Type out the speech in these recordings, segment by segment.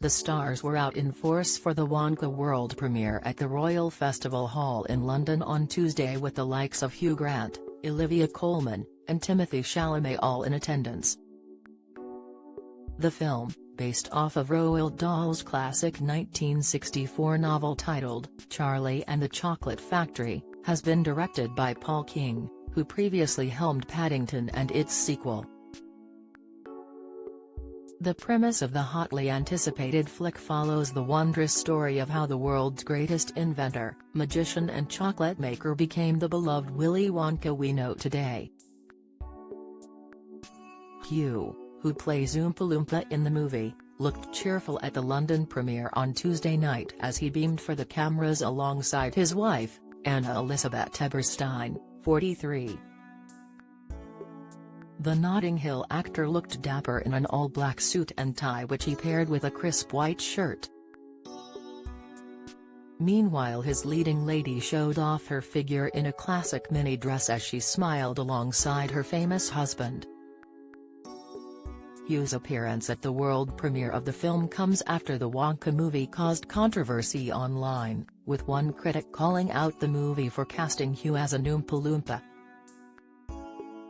The stars were out in force for the Wonka world premiere at the Royal Festival Hall in London on Tuesday, with the likes of Hugh Grant, Olivia Colman, and Timothée Chalamet all in attendance. The film, based off of Roald Dahl's classic 1964 novel titled Charlie and the Chocolate Factory, has been directed by Paul King, who previously helmed Paddington and its sequel. The premise of the hotly anticipated flick follows the wondrous story of how the world's greatest inventor, magician and chocolate maker became the beloved Willy Wonka we know today. Hugh, who plays Oompa Loompa in the movie, looked cheerful at the London premiere on Tuesday night as he beamed for the cameras alongside his wife, Anna Elizabeth Eberstein, 43. The Notting Hill actor looked dapper in an all-black suit and tie, which he paired with a crisp white shirt. Meanwhile, his leading lady showed off her figure in a classic mini dress as she smiled alongside her famous husband. Hugh's appearance at the world premiere of the film comes after the Wonka movie caused controversy online, with one critic calling out the movie for casting Hugh as an Oompa Loompa.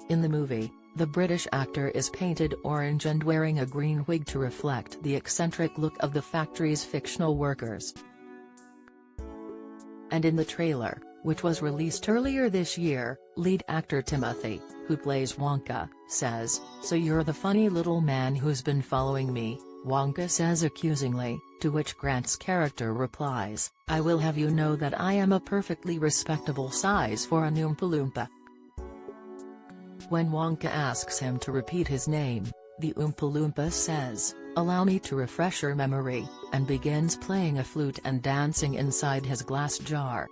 In the movie, the British actor is painted orange and wearing a green wig to reflect the eccentric look of the factory's fictional workers. And in the trailer, which was released earlier this year, lead actor Timothy, who plays Wonka, says, "So you're the funny little man who's been following me," Wonka says accusingly, to which Grant's character replies, "I will have you know that I am a perfectly respectable size for an Oompa Loompa." When Wonka asks him to repeat his name, the Oompa Loompa says, "Allow me to refresh your memory," and begins playing a flute and dancing inside his glass jar.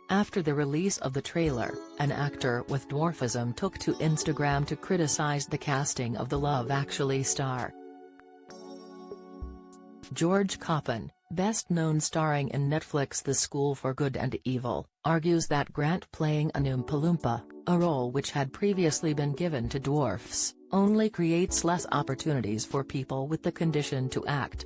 After the release of the trailer, an actor with dwarfism took to Instagram to criticize the casting of the Love Actually star. George Coppin, best known starring in Netflix The School for Good and Evil, argues that Grant playing an Oompa Loompa, a role which had previously been given to dwarfs, only creates less opportunities for people with the condition to act.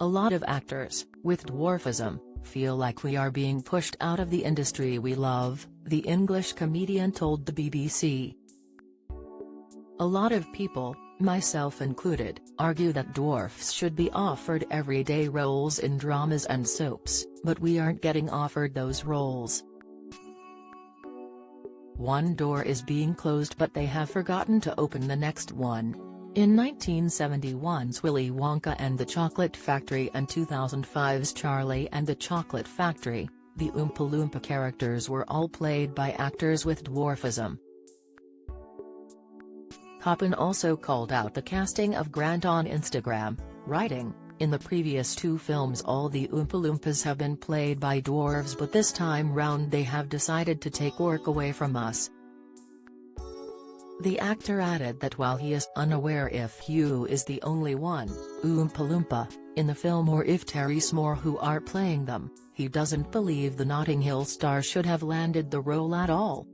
"A lot of actors, with dwarfism, feel like we are being pushed out of the industry we love," the English comedian told the BBC. "A lot of people, myself included, argue that dwarfs should be offered everyday roles in dramas and soaps, but we aren't getting offered those roles. One door is being closed, but they have forgotten to open the next one." In 1971's Willy Wonka and the Chocolate Factory and 2005's Charlie and the Chocolate Factory, the Oompa Loompa characters were all played by actors with dwarfism. Coppin also called out the casting of Grant on Instagram, writing, "In the previous two films all the Oompa Loompas have been played by dwarves, but this time round they have decided to take work away from us." The actor added that while he is unaware if Hugh is the only one, Oompa Loompa, in the film or if Terry's more who are playing them, he doesn't believe the Notting Hill star should have landed the role at all.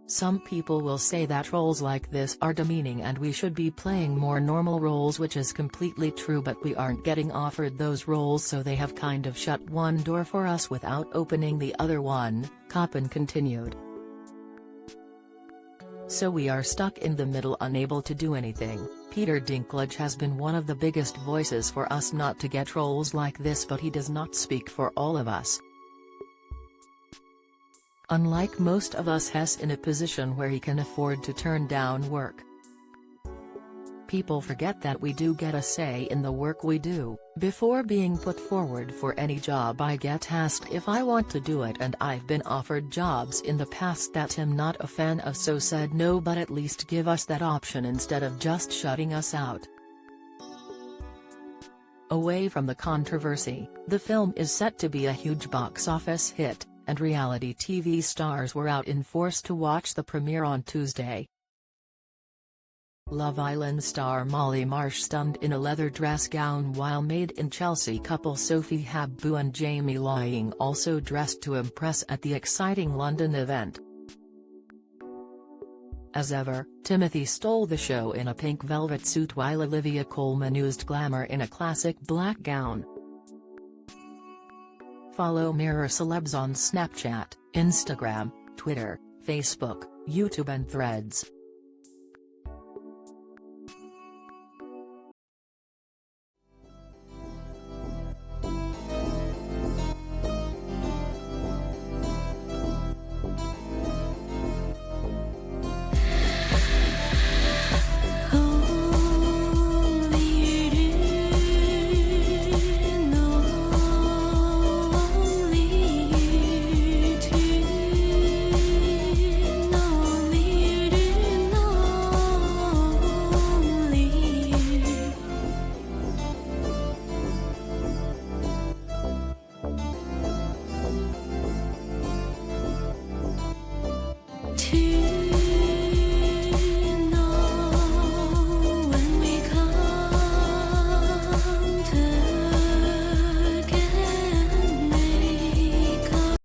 "Some people will say that roles like this are demeaning and we should be playing more normal roles, which is completely true, but we aren't getting offered those roles, so they have kind of shut one door for us without opening the other one," Coppin continued. "So we are stuck in the middle, unable to do anything. Peter Dinklage has been one of the biggest voices for us not to get roles like this, but he does not speak for all of us. Unlike most of us, he's in a position where he can afford to turn down work. People forget that we do get a say in the work we do. Before being put forward for any job I get asked if I want to do it, and I've been offered jobs in the past that I'm not a fan of, so said no, but at least give us that option instead of just shutting us out." Away from the controversy, the film is set to be a huge box office hit, and reality TV stars were out in force to watch the premiere on Tuesday. Love Island star Molly Marsh stunned in a leather dress gown, while Made in Chelsea couple Sophie Habbu and Jamie Laing also dressed to impress at the exciting London event. As ever, Timothy stole the show in a pink velvet suit while Olivia Colman used glamour in a classic black gown. Follow Mirror Celebs on Snapchat, Instagram, Twitter, Facebook, YouTube and Threads. To